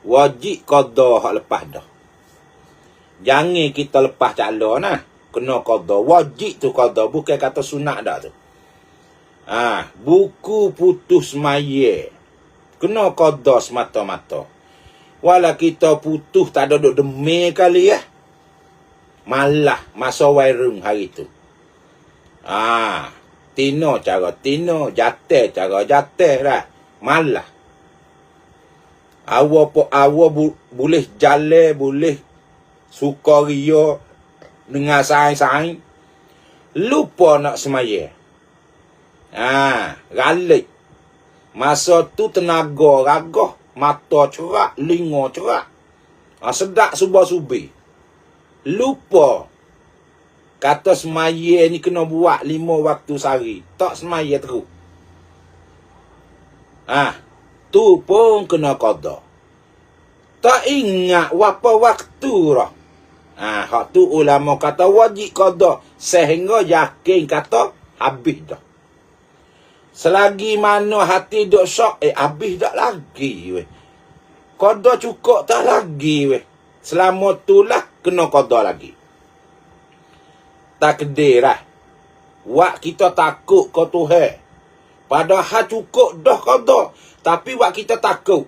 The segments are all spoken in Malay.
wajib qada hak lepas dah. Jangan kita lepas calon nah. Kena qada. Wajib tu qada. Bukan kata sunat dah tu. Buku putus semaya. Kena qada semata-mata. Walau kita putus tak ada duk demi kali ya. Malah masa wairung hari tu. Tino cara tino. Jatuh cara jatuh dah. Malah. Awak boleh jalan, boleh suka ria dengan saing-saing. Lupa nak semaya. Galik. Masa tu tenaga ragah, mata cerak, linga cerak. Sedak subah-subi. Lupa. Kata semaya ni kena buat 5 waktu sehari. Tak semaya terus. Tu pun kena qada. Tak ingat apa waktu dah. Hak tu ulama kata wajib qada sehingga yakin kata habis dah. Selagi mana hati duk syok, habis dak lagi weh. Qada cukup tak lagi weh. Selama itulah kena qada lagi. Takdir lah. Wak kita takut ke Tuhan. Padahal cukup dah qada. Tapi wak kita takut.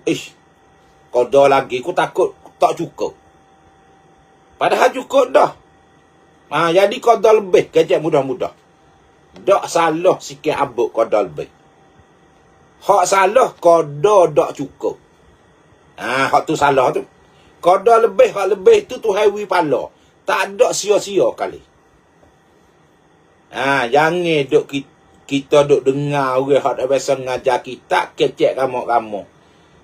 Qada lagi aku takut tak cukup. Padahal cukup dah. Jadi qada lebih. Kecek mudah-mudah. Tak salah sikit abuk qada lebih. Hak salah qada tak cukup. Hak tu salah tu. Qada lebih, hak lebih tu Tuhan wi pala. Tak ada sia-sia kali. Jangan duk kita duk dengar orang hak dak biasa ngajar kita kecek kamu-kamu.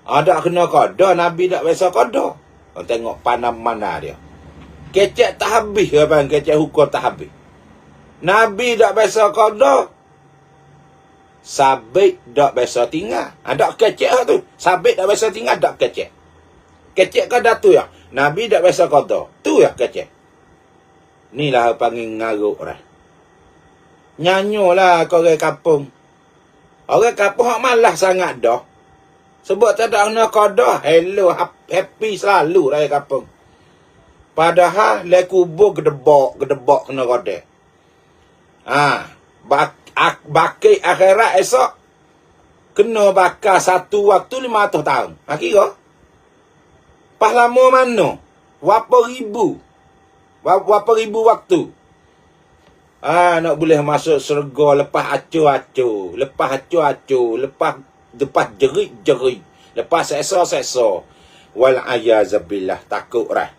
Tak kena qada, Nabi tak biasa qada. Tengok pandang mana dia. Kecek tak habis apa kecek hukum tak habis. Nabi tak biasa qada. Sabit tak biasa tinggal. Tak kecek tu. Sabit tak biasa tinggal tak kecek. Kecek kada tu ya. Nabi tak biasa qada. Tu ya kecek. Inilah panggil ngaruk dah. Nyanyolah ke orang kampung. Orang kampung hak malas sangat dah. Sebab tak ada kena qada. Hello, happy selalu orang kampung. Padahal le kubur gedebak kena qada. Bakit akhirat esok kena bakar satu waktu 500 tahun. Kira pas lama mana? Berapa ribu waktu? Nak boleh masuk syurga lepas acur-acur, lepas jerit-jerit, lepas seksa-seksa. Wal ayazabillah, takut dah.